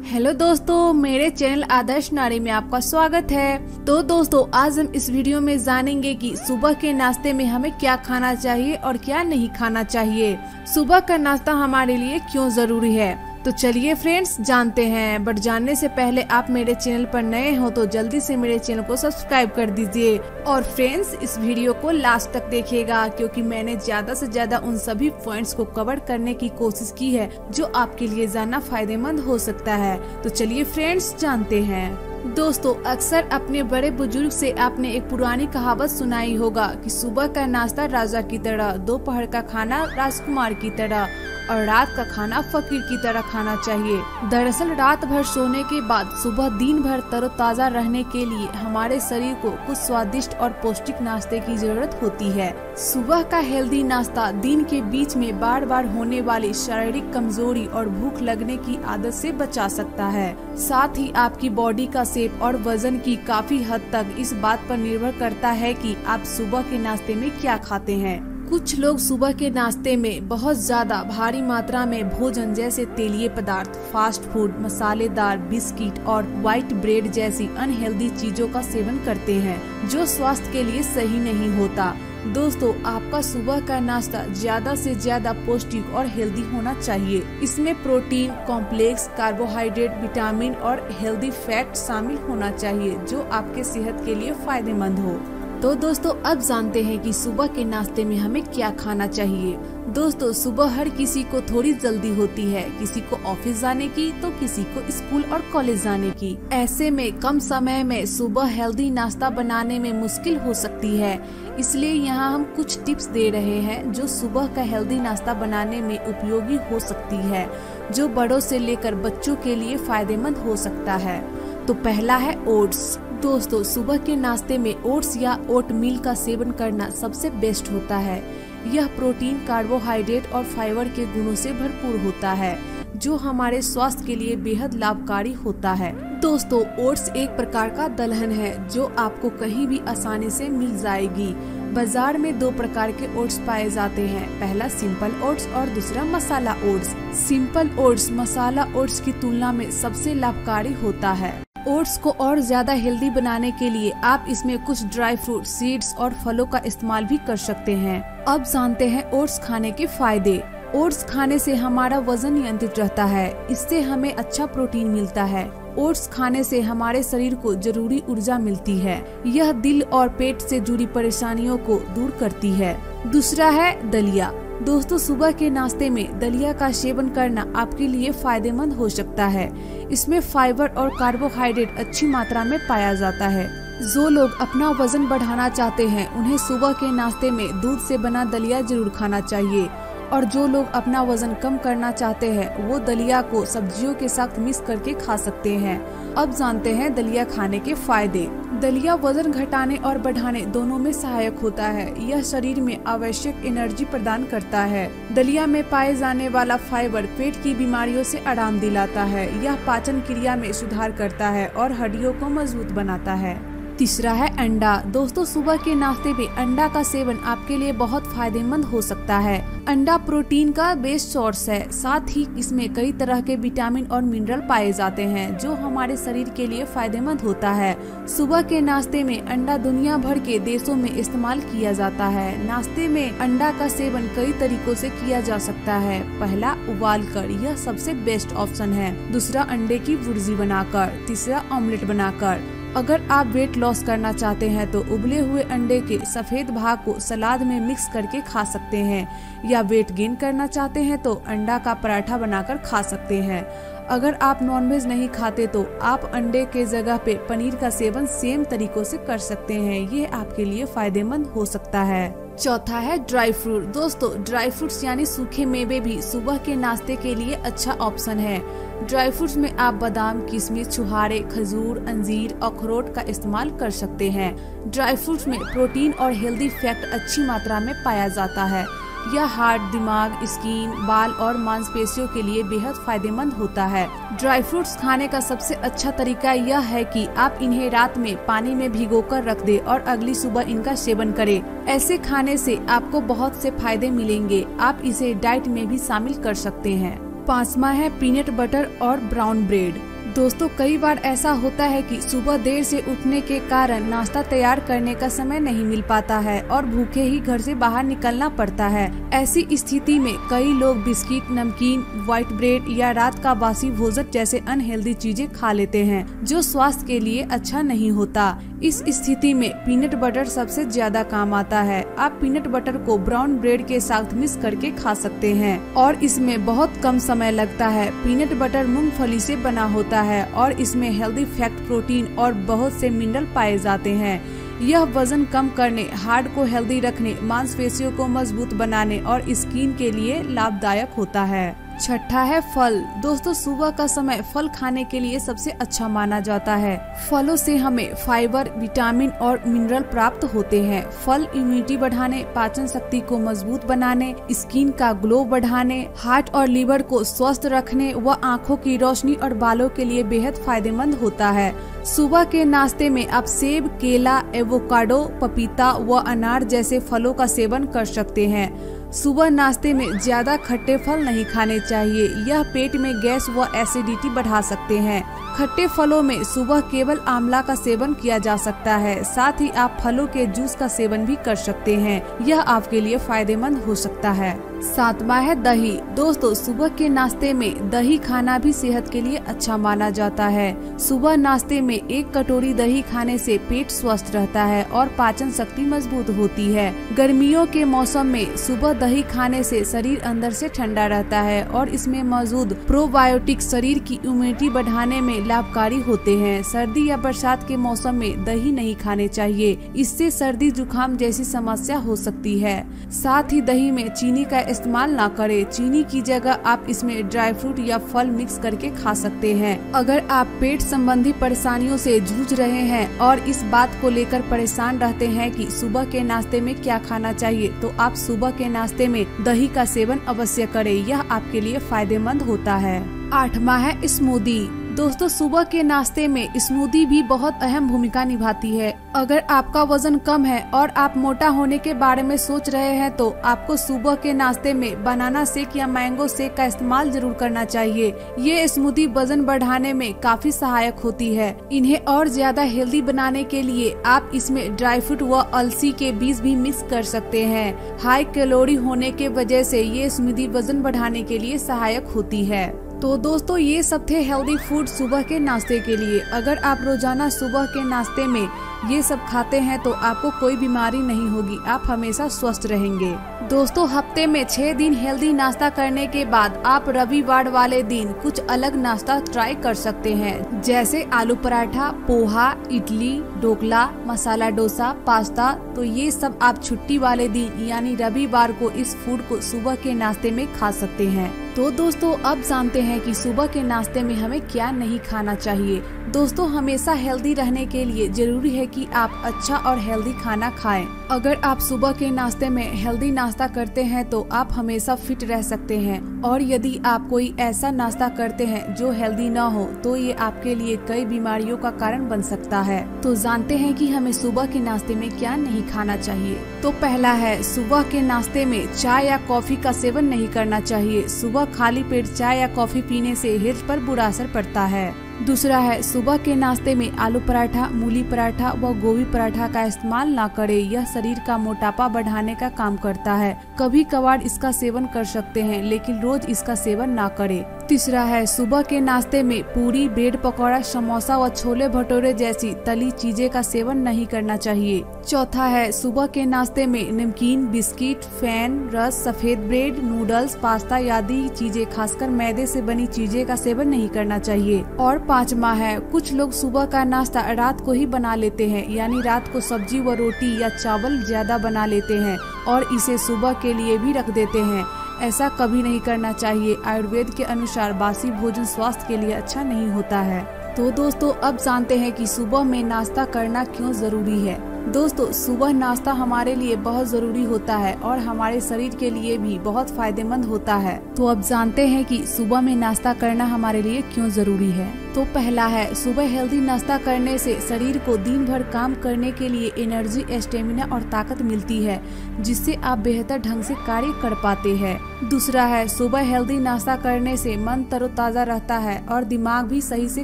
Hello दोस्तों, मेरे channel आदर्श नारी में आपका स्वागत है। तो दोस्तों, आज हम इस वीडियो में जानेंगे कि सुबह के नाश्ते में हमें क्या खाना चाहिए और क्या नहीं खाना चाहिए। सुबह का नाश्ता हमारे लिए क्यों जरूरी है, तो चलिए फ्रेंड्स जानते हैं। बट जानने से पहले आप मेरे चैनल पर नए हो तो जल्दी से मेरे चैनल को सब्सक्राइब कर दीजिए और फ्रेंड्स इस वीडियो को लास्ट तक देखिएगा, क्योंकि मैंने ज्यादा से ज्यादा उन सभी पॉइंट्स को कवर करने की कोशिश की है जो आपके लिए जानना फायदेमंद हो सकता है। तो चलिए फ्रेंड्स जानते हैं। दोस्तों, अक्सर अपने बड़े बुजुर्ग से आपने एक पुरानी कहावत सुनाई होगा कि सुबह का नाश्ता राजा की तरह, दोपहर का खाना राजकुमार की तरह और रात का खाना फकीर की तरह खाना चाहिए। दरअसल रात भर सोने के बाद सुबह दिन भर तरोताजा रहने के लिए हमारे शरीर को कुछ स्वादिष्ट और पौष्टिक नाश्ते की जरूरत होती है। सुबह का हेल्दी नाश्ता दिन के बीच में बार बार होने वाली शारीरिक कमजोरी और भूख लगने की आदत से बचा सकता है। साथ ही आपकी बॉडी का शेप और वजन की काफी हद तक इस बात पर निर्भर करता है कि आप सुबह के नाश्ते में क्या खाते हैं। कुछ लोग सुबह के नाश्ते में बहुत ज्यादा भारी मात्रा में भोजन जैसे तेलीय पदार्थ, फास्ट फूड, मसालेदार बिस्किट और व्हाइट ब्रेड जैसी अनहेल्दी चीजों का सेवन करते हैं, जो स्वास्थ्य के लिए सही नहीं होता। दोस्तों, आपका सुबह का नाश्ता ज्यादा से ज्यादा पौष्टिक और हेल्दी होना चाहिए। इसमें प्रोटीन, कॉम्प्लेक्स, कार्बोहाइड्रेट, विटामिन और हेल्दी फैट शामिल होना चाहिए, जो आपके सेहत के लिए फायदेमंद हो। तो दोस्तों, अब जानते हैं कि सुबह के नाश्ते में हमें क्या खाना चाहिए। दोस्तों, सुबह हर किसी को थोड़ी जल्दी होती है, किसी को ऑफिस जाने की तो किसी को स्कूल और कॉलेज जाने की। ऐसे में कम समय में सुबह हेल्दी नाश्ता बनाने में मुश्किल हो सकती है, इसलिए यहाँ हम कुछ टिप्स दे रहे हैं जो सुबह का हेल्दी नाश्ता बनाने में उपयोगी हो सकती है, जो बड़ों से लेकर बच्चों के लिए फायदेमंद हो सकता है। तो पहला है ओट्स। दोस्तों, सुबह के नाश्ते में ओट्स या ओट मील का सेवन करना सबसे बेस्ट होता है। यह प्रोटीन, कार्बोहाइड्रेट और फाइबर के गुणों से भरपूर होता है, जो हमारे स्वास्थ्य के लिए बेहद लाभकारी होता है। दोस्तों, ओट्स एक प्रकार का दलहन है जो आपको कहीं भी आसानी से मिल जाएगी। बाजार में दो प्रकार के ओट्स पाए जाते हैं, पहला सिंपल ओट्स और दूसरा मसाला ओट्स। सिंपल ओट्स मसाला ओट्स की तुलना में सबसे लाभकारी होता है। ओट्स को और ज्यादा हेल्दी बनाने के लिए आप इसमें कुछ ड्राई फ्रूट, सीड्स और फलों का इस्तेमाल भी कर सकते हैं। अब जानते हैं ओट्स खाने के फायदे। ओट्स खाने से हमारा वजन नियंत्रित रहता है, इससे हमें अच्छा प्रोटीन मिलता है। ओट्स खाने से हमारे शरीर को जरूरी ऊर्जा मिलती है। यह दिल और पेट से जुड़ी परेशानियों को दूर करती है। दूसरा है दलिया। दोस्तों, सुबह के नाश्ते में दलिया का सेवन करना आपके लिए फायदेमंद हो सकता है। इसमें फाइबर और कार्बोहाइड्रेट अच्छी मात्रा में पाया जाता है। जो लोग अपना वजन बढ़ाना चाहते हैं उन्हें सुबह के नाश्ते में दूध से बना दलिया जरूर खाना चाहिए, और जो लोग अपना वजन कम करना चाहते हैं वो दलिया को सब्जियों के साथ मिक्स करके खा सकते हैं। अब जानते हैं दलिया खाने के फायदे। दलिया वजन घटाने और बढ़ाने दोनों में सहायक होता है। यह शरीर में आवश्यक एनर्जी प्रदान करता है। दलिया में पाए जाने वाला फाइबर पेट की बीमारियों से आराम दिलाता है। यह पाचन क्रिया में सुधार करता है और हड्डियों को मजबूत बनाता है। तीसरा है अंडा। दोस्तों, सुबह के नाश्ते में अंडा का सेवन आपके लिए बहुत फायदेमंद हो सकता है। अंडा प्रोटीन का बेस्ट सोर्स है, साथ ही इसमें कई तरह के विटामिन और मिनरल पाए जाते हैं जो हमारे शरीर के लिए फायदेमंद होता है। सुबह के नाश्ते में अंडा दुनिया भर के देशों में इस्तेमाल किया जाता है। नाश्ते में अंडा का सेवन कई तरीकों से किया जा सकता है। पहला, उबाल कर, यह सबसे बेस्ट ऑप्शन है। दूसरा, अंडे की भुर्जी बनाकर। तीसरा, ऑमलेट बनाकर। अगर आप वेट लॉस करना चाहते हैं तो उबले हुए अंडे के सफेद भाग को सलाद में मिक्स करके खा सकते हैं, या वेट गेन करना चाहते हैं तो अंडा का पराठा बनाकर खा सकते हैं। अगर आप नॉनवेज नहीं खाते तो आप अंडे के जगह पे पनीर का सेवन सेम तरीकों से कर सकते हैं। ये आपके लिए फायदेमंद हो सकता है। चौथा है ड्राई फ्रूट। दोस्तों, ड्राई फ्रूट्स यानी सूखे मेवे भी सुबह के नाश्ते के लिए अच्छा ऑप्शन है। ड्राई फ्रूट्स में आप बादाम, किशमिश, छुहारे, खजूर, अंजीर, अखरोट का इस्तेमाल कर सकते हैं। ड्राई फ्रूट्स में प्रोटीन और हेल्दी फैट अच्छी मात्रा में पाया जाता है। यह हार्ट, दिमाग, स्किन, बाल और मांसपेशियों के लिए बेहद फायदेमंद होता है। ड्राई फ्रूट्स खाने का सबसे अच्छा तरीका यह है कि आप इन्हें रात में पानी में भिगोकर रख दें और अगली सुबह इनका सेवन करें। ऐसे खाने से आपको बहुत से फायदे मिलेंगे। आप इसे डाइट में भी शामिल कर सकते हैं। 5वां है पीनट बटर और ब्राउन ब्रेड। दोस्तों कई बार ऐसा होता है कि सुबह देर से उठने के कारण नाश्ता तैयार करने का समय नहीं मिल पाता है और भूखे ही घर से बाहर निकलना पड़ता है। ऐसी स्थिति में कई लोग बिस्किट, नमकीन, व्हाइट ब्रेड या रात का बासी भोजन जैसे अनहेल्दी चीजें खा लेते हैं जो स्वास्थ्य के लिए अच्छा नहीं होता। इस स्थिति में पीनट बटर सबसे ज्यादा काम आता है। आप पीनट बटर को ब्राउन ब्रेड के साथ मिक्स करके खा सकते हैं और इसमें बहुत कम समय लगता है। पीनट बटर मूंगफली से बना होता है और इसमें हेल्दी फैट, प्रोटीन और बहुत से मिनरल पाए जाते हैं। यह वजन कम करने, हार्ट को हेल्दी रखने, मांसपेशियों को मजबूत बनाने और स्किन के लिए लाभदायक होता है। छठा है फल। दोस्तों सुबह का समय फल खाने के लिए सबसे अच्छा माना जाता है। फलों से हमें फाइबर, विटामिन और मिनरल प्राप्त होते हैं। फल इम्यूनिटी बढ़ाने, पाचन शक्ति को मजबूत बनाने, स्किन का ग्लो बढ़ाने, हार्ट और लीवर को स्वस्थ रखने व आँखों की रोशनी और बालों के लिए बेहद फायदेमंद होता है। सुबह के नाश्ते में आप सेब, केला, एवोकाडो, पपीता व अनार जैसे फलों का सेवन कर सकते हैं। सुबह नाश्ते में ज्यादा खट्टे फल नहीं खाने चाहिए, यह पेट में गैस व एसिडिटी बढ़ा सकते हैं। खट्टे फलों में सुबह केवल आंवला का सेवन किया जा सकता है। साथ ही आप फलों के जूस का सेवन भी कर सकते हैं, यह आपके लिए फायदेमंद हो सकता है। सातवां है दही। दोस्तों सुबह के नाश्ते में दही खाना भी सेहत के लिए अच्छा माना जाता है। सुबह नाश्ते में 1 कटोरी दही खाने से पेट स्वस्थ रहता है और पाचन शक्ति मजबूत होती है। गर्मियों के मौसम में सुबह दही खाने से शरीर अंदर से ठंडा रहता है और इसमें मौजूद प्रोबायोटिक शरीर की इम्यूनिटी बढ़ाने में लाभकारी होते हैं। सर्दी या बरसात के मौसम में दही नहीं खाने चाहिए, इससे सर्दी जुकाम जैसी समस्या हो सकती है। साथ ही दही में चीनी का इस्तेमाल ना करें। चीनी की जगह आप इसमें ड्राई फ्रूट या फल मिक्स करके खा सकते हैं। अगर आप पेट संबंधी परेशानियों से जूझ रहे हैं और इस बात को लेकर परेशान रहते हैं कि सुबह के नाश्ते में क्या खाना चाहिए, तो आप सुबह के नाश्ते में दही का सेवन अवश्य करें, यह आपके लिए फायदेमंद होता है। 8वां है स्मूदी। दोस्तों सुबह के नाश्ते में स्मूदी भी बहुत अहम भूमिका निभाती है। अगर आपका वजन कम है और आप मोटा होने के बारे में सोच रहे हैं तो आपको सुबह के नाश्ते में बनाना शेक या मैंगो शेक का इस्तेमाल जरूर करना चाहिए। ये स्मूदी वजन बढ़ाने में काफी सहायक होती है। इन्हें और ज्यादा हेल्दी बनाने के लिए आप इसमें ड्राई फ्रूट व अलसी के बीज भी मिक्स कर सकते हैं। हाई कैलोरी होने के वजह से ये स्मूदी वजन बढ़ाने के लिए सहायक होती है। तो दोस्तों ये सब थे हेल्दी फूड सुबह के नाश्ते के लिए। अगर आप रोजाना सुबह के नाश्ते में ये सब खाते हैं तो आपको कोई बीमारी नहीं होगी, आप हमेशा स्वस्थ रहेंगे। दोस्तों हफ्ते में 6 दिन हेल्दी नाश्ता करने के बाद आप रविवार वाले दिन कुछ अलग नाश्ता ट्राई कर सकते हैं, जैसे आलू पराठा, पोहा, इडली, ढोकला, मसाला डोसा, पास्ता। तो ये सब आप छुट्टी वाले दिन यानी रविवार को इस फूड को सुबह के नाश्ते में खा सकते हैं। तो दोस्तों अब जानते हैं कि सुबह के नाश्ते में हमें क्या नहीं खाना चाहिए। दोस्तों हमेशा हेल्दी रहने के लिए जरूरी है कि आप अच्छा और हेल्दी खाना खाएं। अगर आप सुबह के नाश्ते में हेल्दी नाश्ता करते हैं तो आप हमेशा फिट रह सकते हैं, और यदि आप कोई ऐसा नाश्ता करते हैं जो हेल्दी ना हो तो ये आपके लिए कई बीमारियों का कारण बन सकता है। तो जानते हैं कि हमें सुबह के नाश्ते में क्या नहीं खाना चाहिए। तो पहला है, सुबह के नाश्ते में चाय या कॉफी का सेवन नहीं करना चाहिए। सुबह खाली पेट चाय या कॉफी पीने से हेल्थ पर बुरा असर पड़ता है। दूसरा है, सुबह के नाश्ते में आलू पराठा, मूली पराठा व गोभी पराठा का इस्तेमाल ना करें। यह शरीर का मोटापा बढ़ाने का काम करता है। कभी कभार इसका सेवन कर सकते हैं, लेकिन रोज इसका सेवन ना करें। तीसरा है, सुबह के नाश्ते में पूरी, ब्रेड पकौड़ा, समोसा व छोले भटूरे जैसी तली चीजें का सेवन नहीं करना चाहिए। चौथा है, सुबह के नाश्ते में नमकीन, बिस्किट, फैन, रस, सफेद ब्रेड, नूडल्स, पास्ता आदि चीजें, खासकर मैदे से बनी चीजें का सेवन नहीं करना चाहिए। और 5वां है, कुछ लोग सुबह का नाश्ता रात को ही बना लेते हैं, यानी रात को सब्जी व रोटी या चावल ज्यादा बना लेते हैं और इसे सुबह के लिए भी रख देते हैं। ऐसा कभी नहीं करना चाहिए। आयुर्वेद के अनुसार बासी भोजन स्वास्थ्य के लिए अच्छा नहीं होता है। तो दोस्तों अब जानते हैं कि सुबह में नाश्ता करना क्यों जरूरी है। दोस्तों सुबह नाश्ता हमारे लिए बहुत जरूरी होता है और हमारे शरीर के लिए भी बहुत फायदेमंद होता है। तो अब जानते हैं कि सुबह में नाश्ता करना हमारे लिए क्यों जरूरी है। तो पहला है, सुबह हेल्दी नाश्ता करने से शरीर को दिन भर काम करने के लिए एनर्जी, स्टेमिना और ताकत मिलती है, जिससे आप बेहतर ढंग से कार्य कर पाते हैं। दूसरा है, सुबह हेल्दी नाश्ता करने से मन तरोताजा रहता है और दिमाग भी सही से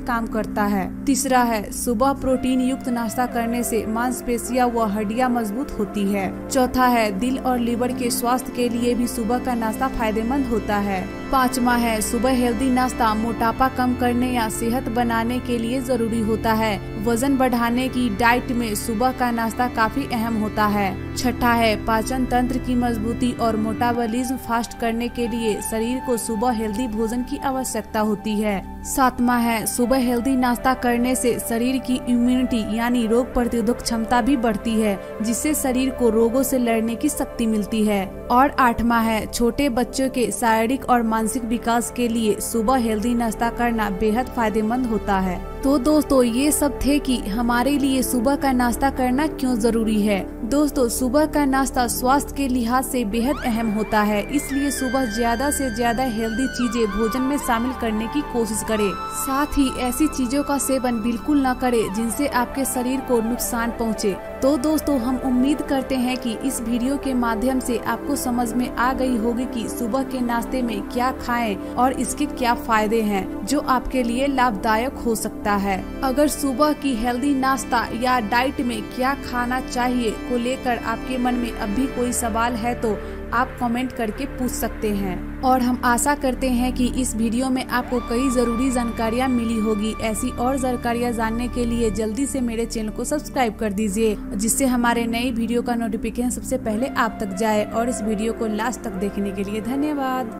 काम करता है। तीसरा है, सुबह प्रोटीन युक्त नाश्ता करने से मांसपेशियां व हड्डियां मजबूत होती है। चौथा है, दिल और लीवर के स्वास्थ्य के लिए भी सुबह का नाश्ता फायदेमंद होता है। पांचवा है, सुबह हेल्दी नाश्ता मोटापा कम करने या सेहत बनाने के लिए जरूरी होता है। वजन बढ़ाने की डाइट में सुबह का नाश्ता काफी अहम होता है। छठा है, पाचन तंत्र की मजबूती और मेटाबॉलिज्म फास्ट करने के लिए शरीर को सुबह हेल्दी भोजन की आवश्यकता होती है। सातवां है, सुबह हेल्दी नाश्ता करने से शरीर की इम्यूनिटी यानी रोग प्रतिरोधक क्षमता भी बढ़ती है, जिससे शरीर को रोगों से लड़ने की शक्ति मिलती है। और आठवां है, छोटे बच्चों के शारीरिक और मानसिक विकास के लिए सुबह हेल्दी नाश्ता करना बेहद फायदेमंद होता है। तो दोस्तों, ये सब थे कि हमारे लिए सुबह का नाश्ता करना क्यों जरूरी है। दोस्तों, सुबह का नाश्ता स्वास्थ्य के लिहाज से बेहद अहम होता है, इसलिए सुबह ज्यादा से ज्यादा हेल्दी चीजें भोजन में शामिल करने की कोशिश करें। साथ ही ऐसी चीजों का सेवन बिल्कुल न करें जिनसे आपके शरीर को नुकसान पहुँचे। तो दोस्तों, हम उम्मीद करते हैं कि इस वीडियो के माध्यम से आपको समझ में आ गई होगी कि सुबह के नाश्ते में क्या खाएं और इसके क्या फायदे हैं, जो आपके लिए लाभदायक हो सकता है। अगर सुबह की हेल्दी नाश्ता या डाइट में क्या खाना चाहिए को लेकर आपके मन में अब भी कोई सवाल है तो आप कमेंट करके पूछ सकते हैं। और हम आशा करते हैं कि इस वीडियो में आपको कई जरूरी जानकारियां मिली होगी। ऐसी और जानकारियां जानने के लिए जल्दी से मेरे चैनल को सब्सक्राइब कर दीजिए, जिससे हमारे नई वीडियो का नोटिफिकेशन सबसे पहले आप तक जाए। और इस वीडियो को लास्ट तक देखने के लिए धन्यवाद।